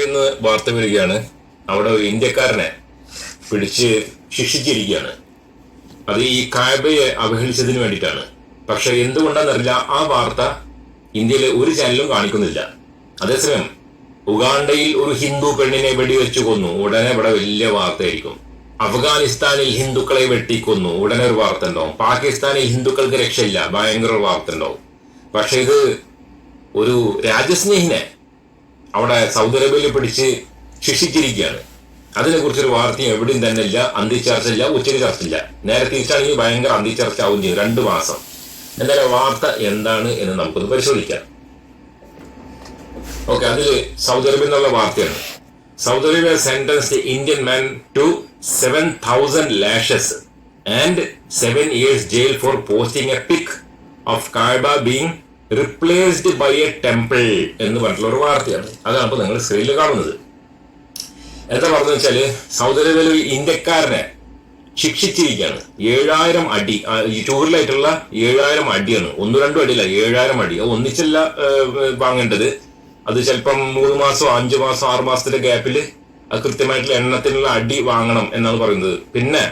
ഇന്ന് വാർത്ത വരികയാണ്, അവിടെ ഒരു ഇന്ത്യക്കാരനെ പിടിച്ച് ശിക്ഷിച്ചിരിക്കുകയാണ്. അത് ഈ കാബയെ അവഹേളിച്ചതിന് വേണ്ടിയിട്ടാണ്. പക്ഷെ എന്തുകൊണ്ടാണെന്നറിയില്ല, ആ വാർത്ത ഇന്ത്യയിലെ ഒരു ചാനലും കാണിക്കുന്നില്ല. അതേസമയം ഉഗാണ്ടയിൽ ഒരു ഹിന്ദു പെണ്ണിനെ വെടിവെച്ചു കൊന്നു, ഉടനെ ഇവിടെ വലിയ വാർത്തയായിരിക്കും. അഫ്ഗാനിസ്ഥാനിൽ ഹിന്ദുക്കളെ വെട്ടിക്കൊന്നു, ഉടനെ ഒരു വാർത്ത ഉണ്ടാവും. പാകിസ്ഥാനിൽ ഹിന്ദുക്കൾക്ക് രക്ഷയില്ല, ഭയങ്കര ഒരു വാർത്ത ഉണ്ടാവും. പക്ഷെ ഇത് ഒരു രാജ്യസ്നേഹിനെ അവിടെ സൗദി അറേബ്യയിൽ പിടിച്ച് ശിക്ഷിച്ചിരിക്കുകയാണ്. അതിനെക്കുറിച്ചൊരു വാർത്തയും എവിടെയും തന്നെ ഇല്ല, അന്തിച്ചർച്ചയില്ല, ഉച്ചയ്ക്ക് ചർച്ചയില്ല. നേരെ തിരിച്ചാണെങ്കിൽ ഭയങ്കര അന്തിച്ചർച്ച ആവും ചെയ്യും, 2 മാസം. എന്തായാലും വാർത്ത എന്താണ് എന്ന് നമുക്കൊന്ന് പരിശോധിക്കാം. ഓക്കെ, അതിൽ സൗദി അറേബ്യ എന്നുള്ള വാർത്തയാണ്. Saudi Arabia sentenced Indian man to 7,000 lashes and 7 years jail for posting a pic of Kaaba being replaced by a temple എന്ന് പറഞ്ഞിട്ടുള്ള ഒരു വാർത്തയാണ്. അതാണ് ഇപ്പൊ നിങ്ങൾ സ്ക്രീനിൽ കാണുന്നത്. എന്താ പറഞ്ഞു വെച്ചാല്, സൗദി അറേബ്യയിൽ ഒരു ഇന്ത്യക്കാരനെ ശിക്ഷിച്ചിരിക്കുകയാണ്. 7000 അടി, ഈ ടൂറിലായിട്ടുള്ള 7000 അടിയാണ്. 1-2 അടിയില്ല, 7000 അടി. അത് ഒന്നിച്ചല്ല വാങ്ങേണ്ടത്. അത് ചിലപ്പം 3 മാസോ 5 മാസോ 6 മാസത്തിന്റെ ഗ്യാപ്പിൽ അത് കൃത്യമായിട്ടുള്ള എണ്ണത്തിനുള്ള അടി വാങ്ങണം എന്നാണ് പറയുന്നത്. പിന്നെ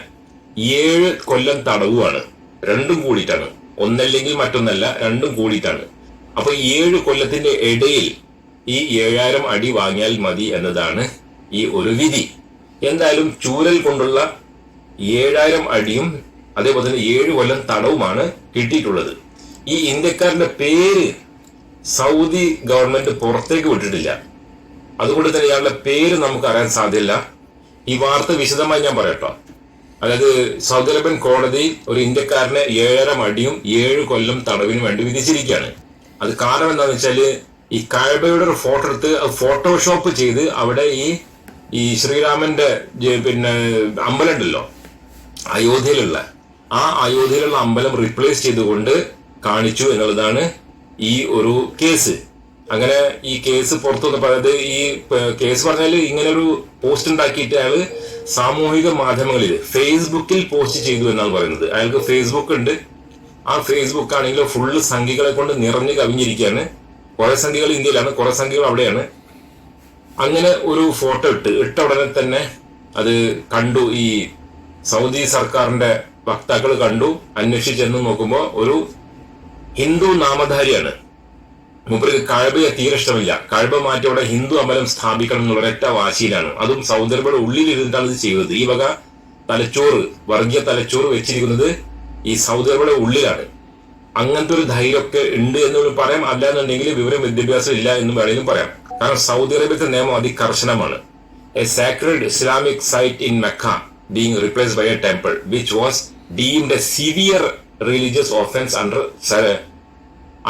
7 കൊല്ലം തടവുമാണ്, 2ഉം കൂടിയിട്ടാണ്. ഒന്നല്ലെങ്കിൽ മറ്റൊന്നല്ല, 2ഉം കൂടിയിട്ടാണ്. അപ്പൊ 7 കൊല്ലത്തിന്റെ ഇടയിൽ ഈ 7000 അടി വാങ്ങിയാൽ മതി എന്നതാണ് ഈ ഒരു വിധി. എന്തായാലും ചൂരൽ കൊണ്ടുള്ള 7000 അടിയും അതേപോലെ തന്നെ 7 കൊല്ലം തടവുമാണ് കിട്ടിയിട്ടുള്ളത്. ഈ ഇന്ത്യക്കാരന്റെ പേര് സൗദി ഗവൺമെന്റ് പുറത്തേക്ക് വിട്ടിട്ടില്ല. അതുകൊണ്ട് തന്നെ ഇയാളുടെ പേര് നമുക്ക് അറിയാൻ സാധ്യല്ല. ഈ വാർത്ത വിശദമായി ഞാൻ പറയട്ടോ. അതായത് സൗദി അറേബ്യൻ കോടതി ഒരു ഇന്ത്യക്കാരനെ 7.5 അടിയും 7 കൊല്ലം തടവിന് വേണ്ടി വിധിച്ചിരിക്കുകയാണ്. അത് കാരണം എന്താണെന്ന് വെച്ചാല്, ഈ കാബയുടെ ഒരു ഫോട്ടോ എടുത്ത് ഫോട്ടോഷോപ്പ് ചെയ്ത് അവിടെ ഈ ശ്രീരാമന്റെ പിന്നെ അമ്പലം ഉണ്ടല്ലോ അയോധ്യയിലുള്ള, ആ അയോധ്യയിലുള്ള അമ്പലം റീപ്ലേസ് ചെയ്തുകൊണ്ട് കാണിച്ചു എന്നുള്ളതാണ് ഈ ഒരു കേസ്. അങ്ങനെ ഈ കേസ് പുറത്തു വന്നപ്പോൾ, അതായത് ഈ കേസ് പറഞ്ഞാല് ഇങ്ങനെ ഒരു പോസ്റ്റ് ഉണ്ടാക്കിയിട്ട് അയാള് സാമൂഹിക മാധ്യമങ്ങളിൽ ഫേസ്ബുക്കിൽ പോസ്റ്റ് ചെയ്തു എന്നാണ് പറയുന്നത്. അയാൾക്ക് ഫേസ്ബുക്ക് ഉണ്ട്. ആ ഫേസ്ബുക്ക് ആണെങ്കിൽ ഫുള്ള് സംഖ്യകളെ കൊണ്ട് നിറഞ്ഞു കവിഞ്ഞിരിക്കുകയാണ്. കുറെ സംഖ്യകൾ ഇന്ത്യയിലാണ്, കുറെ സംഖ്യകൾ അവിടെയാണ്. അങ്ങനെ ഒരു ഫോട്ടോ ഇട്ട ഉടനെ തന്നെ അത് കണ്ടു ഈ സൗദി സർക്കാരിന്റെ വക്താക്കൾ കണ്ടു. അന്വേഷിച്ചെന്ന് നോക്കുമ്പോ ഒരു ഹിന്ദു നാമധാരിയാണ്. മൂപ്പർക്ക് കഅബയെ തീരെ ഇഷ്ടമില്ല. കഅബ മാറ്റി അവിടെ ഹിന്ദു അമ്പലം സ്ഥാപിക്കണം എന്നുള്ള ഒരൊറ്റ വാശിയിലാണ്. അതും സൗദി അറേബ്യയുടെ ഉള്ളിലിരുന്നിട്ടാണ് ഇത് ചെയ്തത്. ഈ വക തലച്ചോറ്, വർഗീയ തലച്ചോറ് വെച്ചിരിക്കുന്നത് ഈ സൗദി അറേബ്യയുടെ ഉള്ളിലാണ്. അങ്ങനത്തെ ഒരു ധൈര്യമൊക്കെ ഉണ്ട് എന്ന് പറയാം. അല്ലാന്നുണ്ടെങ്കിൽ വിവരം വിദ്യാഭ്യാസം ഇല്ല എന്ന് വേണമെങ്കിലും പറയാം. കാരണം സൗദി അറേബ്യത്തെ നിയമം അതികർശനമാണ്. A sacred Islamic site in Mecca being replaced by a temple which was deemed a severe religious offence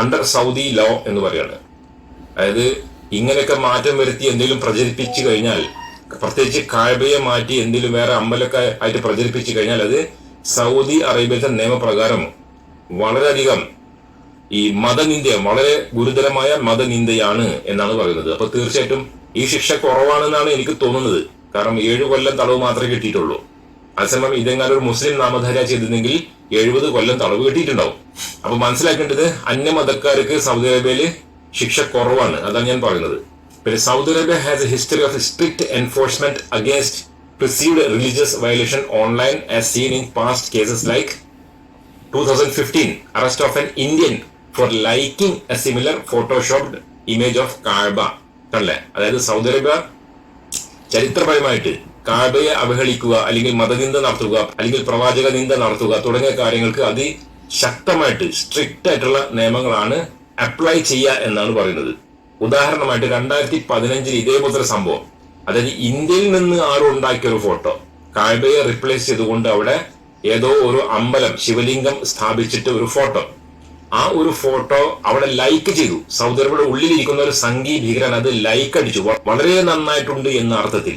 under Saudi law എന്ന് പറയാണ്. അതായത് ഇങ്ങനെയൊക്കെ മാറ്റം വരുത്തി എന്തെങ്കിലും പ്രചരിപ്പിച്ചു കഴിഞ്ഞാൽ, പ്രത്യേകിച്ച് കാബയെ മാറ്റി എന്തെങ്കിലും വേറെ അമ്പലമൊക്കെ ആയിട്ട് പ്രചരിപ്പിച്ചു കഴിഞ്ഞാൽ, അത് സൗദി അറേബ്യത്തെ നിയമപ്രകാരം വളരെയധികം ഈ മതനിന്ദ, വളരെ ഗുരുതരമായ മതനിന്ദയാണ് എന്നാണ് പറയുന്നത്. അപ്പൊ തീർച്ചയായിട്ടും ഈ ശിക്ഷ കുറവാണെന്നാണ് എനിക്ക് തോന്നുന്നത്. കാരണം 7 കൊല്ലം തടവ് മാത്രമേ കിട്ടിയിട്ടുള്ളൂ. അതേസമയം ഇതെങ്ങാനും ഒരു മുസ്ലിം നാമധാര ചെയ്തിരുന്നെങ്കിൽ 70 കൊല്ലം തടവ് കിട്ടിയിട്ടുണ്ടാവും. അപ്പൊ മനസ്സിലാക്കേണ്ടത്, അന്യമതക്കാർക്ക് സൗദി അറേബ്യയില് ശിക്ഷ കുറവാണ്. അതാണ് ഞാൻ പറയുന്നത്. പിന്നെ Saudi Arabia has A history of strict enforcement against perceived religious violation online as seen in past cases like 2015 arrest of an Indian for liking a similar photoshopped image of Kaaba. കണ്ടല്ലേ? അതായത് Saudi Arabia ചരിത്രപരമായിട്ട് കാബയെ അവഹേളിക്കുക, അല്ലെങ്കിൽ മതനിന്ദ നടത്തുക, അല്ലെങ്കിൽ പ്രവാചക നിന്ദ നടത്തുക തുടങ്ങിയ കാര്യങ്ങൾക്ക് അതിശക്തമായിട്ട് സ്ട്രിക്റ്റ് ആയിട്ടുള്ള നിയമങ്ങളാണ് അപ്ലൈ ചെയ്യുക എന്നാണ് പറയുന്നത്. ഉദാഹരണമായിട്ട് 2015 ഇതേപോലത്തെ സംഭവം, അതായത് ഇന്ത്യയിൽ നിന്ന് ആരും ഉണ്ടാക്കിയ ഒരു ഫോട്ടോ കാബയെ റിപ്ലേസ് ചെയ്തുകൊണ്ട് അവിടെ ഏതോ ഒരു അമ്പലം, ശിവലിംഗം സ്ഥാപിച്ചിട്ട് ഒരു ഫോട്ടോ, ആ ഒരു ഫോട്ടോ അവിടെ ലൈക്ക് ചെയ്തു. സൗദി അറേബ്യയുടെ ഉള്ളിലിരിക്കുന്ന ഒരു സംഘീ ഭീകരൻ അത് ലൈക്ക് അടിച്ചു. വളരെ നന്നായിട്ടുണ്ട് എന്ന അർത്ഥത്തിൽ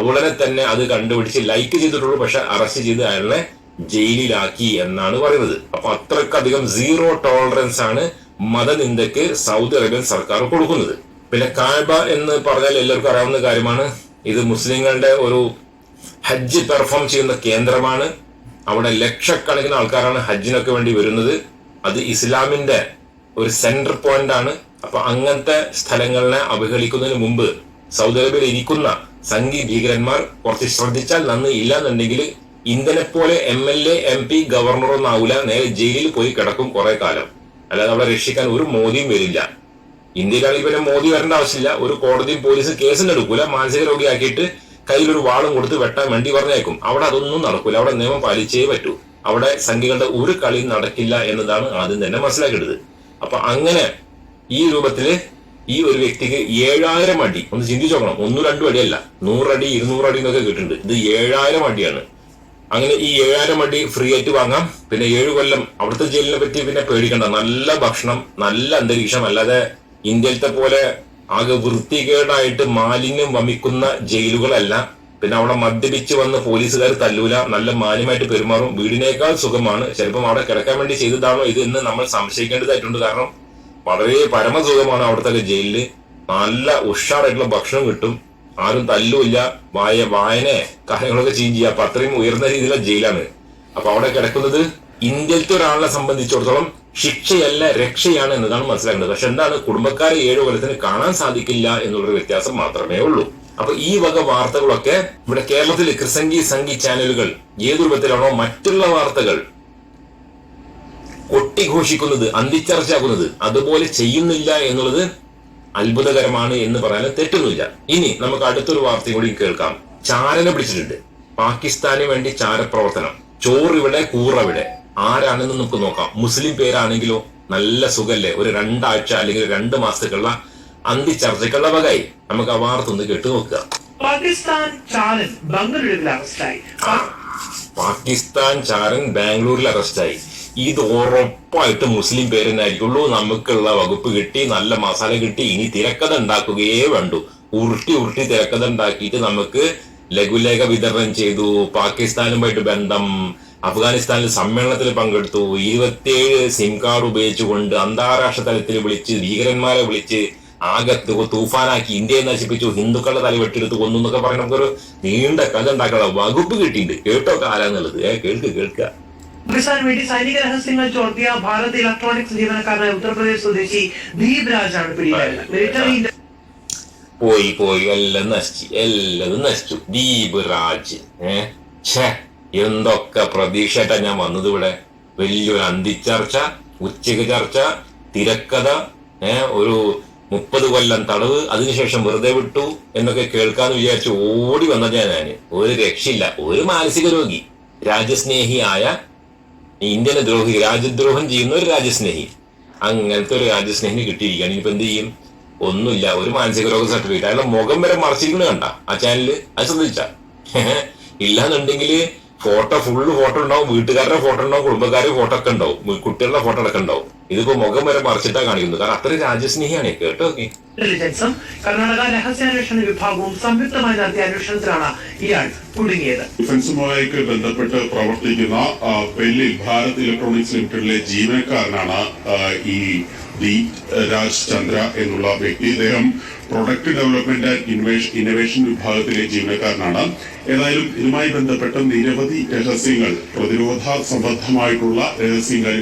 ഉടനെ തന്നെ അത് കണ്ടുപിടിച്ച് ലൈക്ക് ചെയ്തിട്ടുള്ളൂ. പക്ഷെ അറസ്റ്റ് ചെയ്ത് അയാളെ ജയിലിലാക്കി എന്നാണ് പറയുന്നത്. അപ്പൊ അത്രക്കധികം 0 ടോളറൻസ് ആണ് മതനിന്ദക്ക് സൗദി അറേബ്യൻ സർക്കാർ കൊടുക്കുന്നത്. പിന്നെ കാബ എന്ന് പറഞ്ഞാൽ എല്ലാവർക്കും അറിയാവുന്ന കാര്യമാണ്. ഇത് മുസ്ലിങ്ങളുടെ ഒരു ഹജ്ജ് പെർഫോം ചെയ്യുന്ന കേന്ദ്രമാണ്. അവിടെ ലക്ഷക്കണക്കിന് ആൾക്കാരാണ് ഹജ്ജിനൊക്കെ വേണ്ടി വരുന്നത്. അത് ഇസ്ലാമിന്റെ ഒരു സെന്റർ പോയിന്റ് ആണ്. അപ്പൊ അങ്ങനത്തെ സ്ഥലങ്ങളിനെ അവഹേളിക്കുന്നതിന് മുമ്പ് സൗദി അറേബ്യയിൽ ഇരിക്കുന്ന സംഘി ഭീകരന്മാർ കുറച്ച് ശ്രദ്ധിച്ചാൽ നന്ദി. ഇല്ലാന്നുണ്ടെങ്കിൽ ഇന്ത്യനെ പോലെ MLA MP ഗവർണറൊന്നും ആവൂല, നേരെ ജയിലിൽ പോയി കിടക്കും കുറെ കാലം. അല്ലാതെ അവിടെ രക്ഷിക്കാൻ ഒരു മോദിയും വരില്ല. ഇന്ത്യയിലാണെങ്കിൽ പിന്നെ മോദി വരേണ്ട ആവശ്യമില്ല. ഒരു കോടതിയും പോലീസും കേസിന് എടുക്കൂല. മാനസിക രോഗിയാക്കിയിട്ട് കയ്യിലൊരു വാളും കൊടുത്ത് വെട്ടാൻ വേണ്ടി പറഞ്ഞേക്കും. അവിടെ അതൊന്നും നടക്കൂല. അവിടെ നിയമം പാലിച്ചേ പറ്റൂ. അവിടെ സംഘികളുടെ ഒരു കളിയും നടക്കില്ല എന്നതാണ് ആദ്യം തന്നെ മനസ്സിലാക്കേണ്ടത്. അപ്പൊ അങ്ങനെ ഈ രൂപത്തില് ഈ ഒരു വ്യക്തിക്ക് 7000 അടി, ഒന്ന് ചിന്തിച്ചു നോക്കണം. 1-2 അടിയല്ല, 100 അടി 200 അടി എന്നൊക്കെ കിട്ടുന്നുണ്ട്. ഇത് 7000 അടിയാണ്. അങ്ങനെ ഈ 7000 അടി ഫ്രീ ആയിട്ട് വാങ്ങാം. പിന്നെ 7 കൊല്ലം അവിടുത്തെ ജയിലിനെ പറ്റി പിന്നെ പേടിക്കണ്ട. നല്ല ഭക്ഷണം, നല്ല അന്തരീക്ഷം. അല്ലാതെ ഇന്ത്യയിലത്തെ പോലെ ആകെ വൃത്തികേടായിട്ട് മാലിന്യം വമിക്കുന്ന ജയിലുകളല്ല. പിന്നെ അവിടെ മദ്യപിച്ച് വന്ന് പോലീസുകാർ തല്ലൂല, നല്ല മാന്യമായിട്ട് പെരുമാറും. വീടിനേക്കാൾ സുഖമാണ്. ചിലപ്പം അവിടെ കിടക്കാൻ വേണ്ടി ചെയ്തതാണോ ഇത് എന്ന് നമ്മൾ സംശയിക്കേണ്ടതായിട്ടുണ്ട്. കാരണം വളരെ പരമസുഖമാണ് അവിടുത്തെ ജയിലില്. നല്ല ഉഷാറായിട്ടുള്ള ഭക്ഷണം കിട്ടും, ആരും തല്ലുമില്ല, വായന കാര്യങ്ങളൊക്കെ ചെയ്യാം. അപ്പൊ അത്രയും ഉയർന്ന രീതിയിലുള്ള ജയിലാണ്. അപ്പൊ അവിടെ കിടക്കുന്നത് ഇന്ത്യയിലത്തെ ഒരാളെ സംബന്ധിച്ചിടത്തോളം ശിക്ഷയല്ല രക്ഷയാണ് എന്നതാണ് മനസ്സിലാക്കേണ്ടത്. പക്ഷെ എന്താണ്, കുടുംബക്കാരെ 7 കൊല്ലത്തിന് കാണാൻ സാധിക്കില്ല എന്നുള്ളൊരു വ്യത്യാസം മാത്രമേ ഉള്ളൂ. അപ്പൊ ഈ വക വാർത്തകളൊക്കെ ഇവിടെ കേരളത്തിൽ സംഘി ചാനലുകൾ ഏതു രൂപത്തിലാണോ മറ്റുള്ള വാർത്തകൾ കൊട്ടിഘോഷിക്കുന്നത്, അന്തിച്ചർച്ചയാക്കുന്നത്, അതുപോലെ ചെയ്യുന്നില്ല എന്നുള്ളത് അത്ഭുതകരമാണ് എന്ന് പറയാൻ തെറ്റൊന്നുമില്ല. ഇനി നമുക്ക് അടുത്തൊരു വാർത്തയും കൂടി കേൾക്കാം. ചാരനെ പിടിച്ചിട്ടുണ്ട്. പാകിസ്ഥാന് വേണ്ടി ചാരപ്രവർത്തനം. ചോറിവിടെ കൂറവിടെ. ആരാണെന്ന് നമുക്ക് നോക്കാം. മുസ്ലിം പേരാണെങ്കിലോ നല്ല സുഖല്ലേ. ഒരു 2 ആഴ്ച അല്ലെങ്കിൽ 2 മാസത്തേക്കുള്ള അന്തിച്ചർച്ചയ്ക്കുള്ള വകയായി. നമുക്ക് ആ വാർത്ത ഒന്ന് കേട്ടു നോക്കുക. പാകിസ്ഥാൻ ചാരൻ ബാംഗ്ലൂരിൽ അറസ്റ്റായി. ഇത് ഉറപ്പായിട്ട് മുസ്ലിം പേരെന്നായിരിക്കുള്ളൂ. നമുക്കുള്ള വകുപ്പ് കിട്ടി, നല്ല മസാല കിട്ടി. ഇനി തിരക്കഥ ഉണ്ടാക്കുകയേ വേണ്ടു. ഉരുട്ടി തിരക്കഥ ഉണ്ടാക്കിയിട്ട് നമുക്ക് ലഘുലേഖ വിതരണം ചെയ്തു. പാകിസ്ഥാനുമായിട്ട് ബന്ധം, അഫ്ഗാനിസ്ഥാനിൽ സമ്മേളനത്തിൽ പങ്കെടുത്തു, 27 സിം കാർഡ് ഉപയോഗിച്ചുകൊണ്ട് അന്താരാഷ്ട്ര തലത്തിൽ വിളിച്ച് ഭീകരന്മാരെ വിളിച്ച് ആകെ തൂഫാനാക്കി, ഇന്ത്യയെ നശിപ്പിച്ചു, ഹിന്ദുക്കളുടെ തല വെട്ടിയെടുത്ത് കൊന്നു എന്നൊക്കെ പറഞ്ഞ നമുക്കൊരു നീണ്ട കഥ ഉണ്ടാക്കാനുള്ള വകുപ്പ് കിട്ടിയിട്ടുണ്ട്. കേട്ടോ ആരാന്നുള്ളത്. കേൾക്കുക. പാകിസ്ഥാന് വേണ്ടി സൈനിക രഹസ്യങ്ങൾ ചോർത്തിയ ഭാരത് ഇലക്ട്രോണിക്സ് ജീവനക്കാരനായ ഉത്തർപ്രദേശ് സ്വദേശി ദീപ് രാജാണ് പിടിയിലായത്. മിലിറ്ററി പോയി എല്ലാം നശിച്ചു. ദീപ് രാജ് എന്തൊക്കെ പ്രതീക്ഷയായിട്ടാ ഞാൻ വന്നത് ഇവിടെ. വലിയൊരു അന്തിച്ചർച്ച, ഉച്ചയ്ക്ക് ചർച്ച, തിരക്കഥ, ഒരു 30 കൊല്ലം തടവ്, അതിനുശേഷം വെറുതെ വിട്ടു എന്നൊക്കെ കേൾക്കാന്ന് വിചാരിച്ച് ഓടി വന്ന ഞാന്. ഒരു രക്ഷയില്ല. ഒരു മാനസിക രോഗി, രാജ്യസ്നേഹിയായ, ഇന്ത്യനെ രാജ്യദ്രോഹം ചെയ്യുന്ന ഒരു രാജ്യസ്നേഹി. അങ്ങനത്തെ ഒരു രാജ്യസ്നേഹിന് കിട്ടിയിരിക്കുകയാണ്. ഇനിയിപ്പോ എന്ത് ചെയ്യും? ഒന്നുമില്ല. ഒരു മാനസിക രോഗ സർട്ടിഫിക്കറ്റ്. അയാളുടെ മുഖം വരെ മറച്ചിരിക്കുന്നത് കണ്ട ആ ചാനലില്. അത് ശ്രദ്ധിച്ച ഇല്ലാന്നുണ്ടെങ്കിൽ ഫുള്ള് ഫോട്ടോ ഉണ്ടാവും, വീട്ടുകാരുടെ ഫോട്ടോ ഉണ്ടാവും, കുടുംബക്കാരുടെ ഫോട്ടോ ഒക്കെ ഉണ്ടാവും, കുട്ടികളുടെ ഫോട്ടോ അടക്കം ഉണ്ടാവും. ഇതിപ്പോ മുഖം വരെ മറിച്ചിട്ടാ കാണിക്കുന്നത്. കാരണം അത്ര രാജ്യസ്നേഹിയാണ്. കേട്ടോ. ഇന്റലിജൻസും കർണാടക രഹസ്യാന്വേഷണ വിഭാഗവും സംയുക്തമായി നടത്തിയ അന്വേഷണത്തിലാണ് ഇയാൾ കുടുങ്ങിയത്. ഡിഫൻസുമായി ബന്ധപ്പെട്ട് പ്രവർത്തിക്കുന്ന പെല്ലിൽ ഭാരത് ഇലക്ട്രോണിക്സ് ലിമിറ്റഡിലെ ജീവനക്കാരനാണ് ഈ ദീപ് രാജ് ചന്ദ്ര എന്നുള്ള വ്യക്തി. ഇദ്ദേഹം പ്രൊഡക്റ്റ് ഡെവലപ്മെന്റ് ആൻഡ് ഇന്നോവേഷൻ വിഭാഗത്തിലെ ജീവനക്കാരനാണ്. ഏതായാലും ഇതുമായി ബന്ധപ്പെട്ട നിരവധി രഹസ്യങ്ങൾ, പ്രതിരോധ സംബന്ധമായിട്ടുള്ള രഹസ്യങ്ങൾ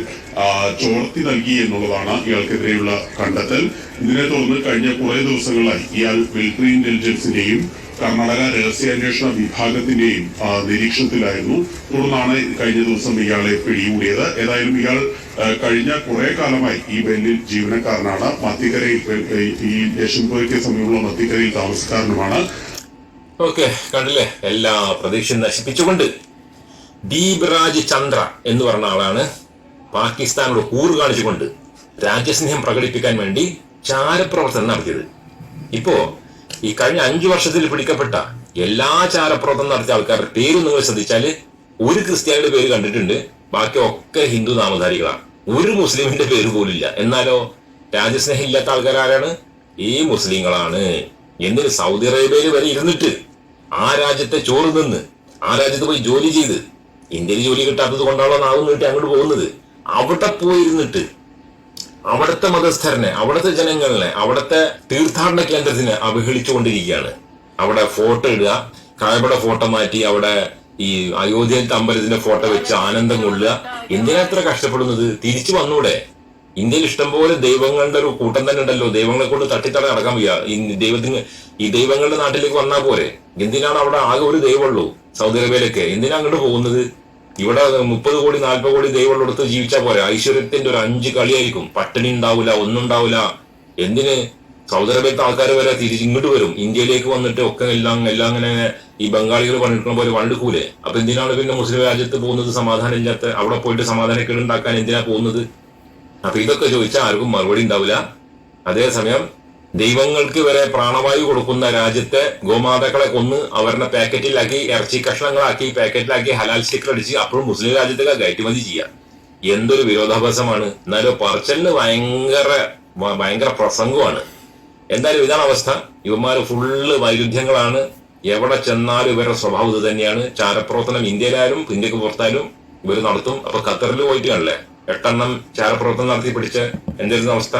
ചോർത്തി നൽകി എന്നുള്ളതാണ് ഇയാൾക്കെതിരെയുള്ള കണ്ടെത്തൽ. ഇതിനെ തുടർന്ന് കഴിഞ്ഞ കുറെ ദിവസങ്ങളായി ഇയാൾ മിലിറ്ററി ഇന്റലിജൻസിന്റെയും കർണാടക രഹസ്യാന്വേഷണ വിഭാഗത്തിന്റെയും നിരീക്ഷണത്തിലായിരുന്നു. തുടർന്നാണ് കഴിഞ്ഞ ദിവസം ഇയാളെ പിടികൂടിയത്. ഏതായാലും ഇയാൾ കഴിഞ്ഞ കുറെ കാലമായി ഈ ബെല്ലിൽ ജീവനക്കാരനാണ്. മത്തിക്കരയിൽ, ഈ യശ്വന്ത്പുരയ്ക്ക് സമീപമുള്ള മത്തിക്കരയിൽ താമസക്കാരനുമാണ്. ഓക്കെ, കണ്ടില്ലേ? എല്ലാ പ്രതീക്ഷയും നശിപ്പിച്ചുകൊണ്ട് ദീപ് രാജ് ചന്ദ്ര എന്ന് പറഞ്ഞ ആളാണ് പാകിസ്ഥാനോട് കൂറ് കാണിച്ചുകൊണ്ട് രാജ്യസ്നേഹം പ്രകടിപ്പിക്കാൻ വേണ്ടി ചാരപ്രവർത്തനം നടത്തിയത്. ഇപ്പോ ഈ കഴിഞ്ഞ 5 വർഷത്തിൽ പിടിക്കപ്പെട്ട എല്ലാ ചാരപ്രവർത്തനം നടത്തിയ ആൾക്കാരുടെ പേര് നിങ്ങൾ ശ്രദ്ധിച്ചാല് ഒരു ക്രിസ്ത്യാനിയുടെ പേര് കണ്ടിട്ടുണ്ട്, ബാക്കി ഒക്കെ ഹിന്ദു നാമധാരികളാണ്. ഒരു മുസ്ലിമിന്റെ പേര് പോലില്ല. എന്നാലോ രാജ്യസ്നേഹം ഇല്ലാത്ത ആൾക്കാരാരാണ്? ഈ മുസ്ലിങ്ങളാണ്. എന്തിന്? സൗദി അറേബ്യയിൽ വരെ ഇരുന്നിട്ട് ആ രാജ്യത്തെ ചോറ് നിന്ന് ആ രാജ്യത്ത് പോയി ജോലി ചെയ്ത്, ഇന്ത്യയിൽ ജോലി കിട്ടാത്തത് കൊണ്ടാണോ നാവും നീട്ടി അങ്ങോട്ട് പോകുന്നത്? അവിടെ പോയിരുന്നിട്ട് അവിടുത്തെ മതസ്ഥരനെ, അവിടുത്തെ ജനങ്ങളെ, അവിടുത്തെ തീർത്ഥാടന കേന്ദ്രത്തിനെ അവഹേളിച്ചുകൊണ്ടിരിക്കുകയാണ്. അവിടെ ഫോട്ടോ ഇടുക, കായബയുടെ ഫോട്ടോ മാറ്റി അവിടെ ഈ അയോധ്യയിലത്തെ അമ്പലത്തിന്റെ ഫോട്ടോ വെച്ച് ആനന്ദം കൊള്ളുക. എന്തിനാ അത്ര കഷ്ടപ്പെടുന്നത്? തിരിച്ചു വന്നൂടെ? ഇന്ത്യയിൽ ഇഷ്ടംപോലെ ദൈവങ്ങളുടെ ഒരു കൂട്ടം തന്നെ ഉണ്ടല്ലോ. ദൈവങ്ങളെ കൊണ്ട് തട്ടിത്തട നടക്കാൻ വയ്യ. ഈ ദൈവങ്ങളുടെ നാട്ടിലേക്ക് വന്നാൽ പോരെ. എന്തിനാണ് അവിടെ ആകെ ഒരു ദൈവമുള്ളൂ സൗദി അറേബ്യയിലൊക്കെ? എന്തിനാ അങ്ങോട്ട് പോകുന്നത്? ഇവിടെ 30 കോടി 40 കോടി ദൈവമുള്ളിടത്ത് ജീവിച്ചാൽ പോരെ. ഐശ്വര്യത്തിന്റെ ഒരു 5 കളിയായിരിക്കും. പട്ടിണി ഉണ്ടാവില്ല, ഒന്നും ഉണ്ടാവില്ല. എന്തിന് സൗദി അറേബ്യത്തെ ആൾക്കാർ വരെ ഇങ്ങോട്ട് വരും. ഇന്ത്യയിലേക്ക് വന്നിട്ട് ഒക്കെ എല്ലാം അങ്ങനെ ഈ ബംഗാളികൾ പണിയെടുക്കുന്ന പോലെ പണിയെടുക്കൂലേ. അപ്പൊ എന്തിനാണ് പിന്നെ മുസ്ലിം രാജ്യത്ത് പോകുന്നത്? സമാധാനം ഇല്ലാത്ത അവിടെ പോയിട്ട് സമാധാനക്കേട് ഉണ്ടാക്കാൻ എന്തിനാ പോകുന്നത്? അപ്പൊ ഇതൊക്കെ ചോദിച്ചാൽ ആർക്കും മറുപടി ഉണ്ടാവില്ല. അതേസമയം ദൈവങ്ങൾക്ക് വരെ പ്രാണവായു കൊടുക്കുന്ന രാജ്യത്തെ ഗോമാതാക്കളെ കൊന്ന് അവരുടെ പാക്കറ്റിലാക്കി, ഇറച്ചി കഷ്ണങ്ങളാക്കി പാക്കറ്റിലാക്കി ഹലാൽ സ്റ്റിക്കർ അടിച്ച് അപ്പോഴും മുസ്ലിം രാജ്യത്തൊക്കെ കയറ്റുമതി ചെയ്യാം. എന്തൊരു വിരോധാഭാസമാണ്. എന്നാലും പറച്ചലിന് ഭയങ്കര പ്രസംഗമാണ്. എന്തായാലും ഇതാണ് അവസ്ഥ. ഇവന്മാര് ഫുള്ള് വൈരുദ്ധ്യങ്ങളാണ്. എവിടെ ചെന്നാലും ഇവരുടെ സ്വഭാവം ഇത് തന്നെയാണ്. ചാരപ്രവർത്തനം ഇന്ത്യയിലായാലും ഇന്ത്യക്ക് പുറത്തായാലും ഇവർ നടത്തും. അപ്പൊ ഖത്തറിൽ പോയിട്ട് കാണില്ലേ 8 എണ്ണം ചാരപ്രവർത്തനം നടത്തി പിടിച്ച എന്തായിരുന്നു അവസ്ഥ?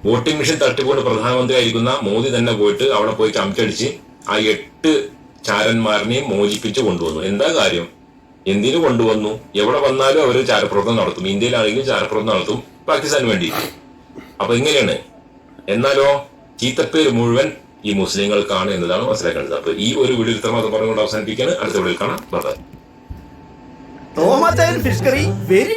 വോട്ടിംഗ് മെഷീൻ തട്ടിക്കൊണ്ട് പ്രധാനമന്ത്രി ആയിരിക്കുന്ന മോദി തന്നെ പോയിട്ട് അവിടെ പോയി ചമച്ചടിച്ച് ആ 8 ചാരന്മാരനെയും മോചിപ്പിച്ച് കൊണ്ടുവന്നു. എന്താ കാര്യം? എന്തിനു കൊണ്ടുവന്നു? എവിടെ വന്നാലും അവർ ചാരപ്രവർത്തനം നടത്തും. ഇന്ത്യയിലാണെങ്കിലും ചാരപ്രവർത്തനം നടത്തും, പാകിസ്ഥാന് വേണ്ടി. അപ്പൊ ഇങ്ങനെയാണ്. എന്നാലോ ചീത്തപ്പേര് മുഴുവൻ ഈ മുസ്ലിങ്ങൾക്കാണ് എന്നതാണ് മനസ്സിലാക്കേണ്ടത്. അപ്പൊ ഈ ഒരു വീഡിയോ ഇത്രമാത്രം പറഞ്ഞുകൊണ്ട് അവസാനിപ്പിക്കുകയാണ്. അടുത്ത വീഡിയോയിൽ കാണാം. By. Thomas and Fish Curry, very